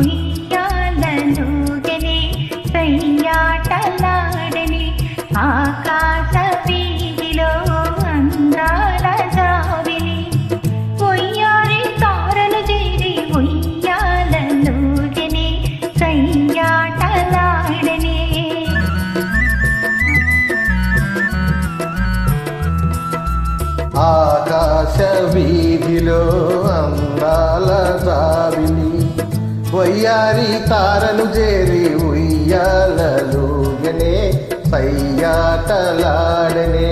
ఉయ్యాలలుగనే సయ్యాటలాడని ఆకాశ వీధిలో అందాల జాబిలి ఒయ్యారి తారలు చేరి ఉయ్యాలలుగనే సయ్యాటలాడని ఆకాశ వీధిలో అందాల జాబిలి వయ్యారి తారలు చేరి ఉయ్యాలలుగనే సయ్యాటలాడనే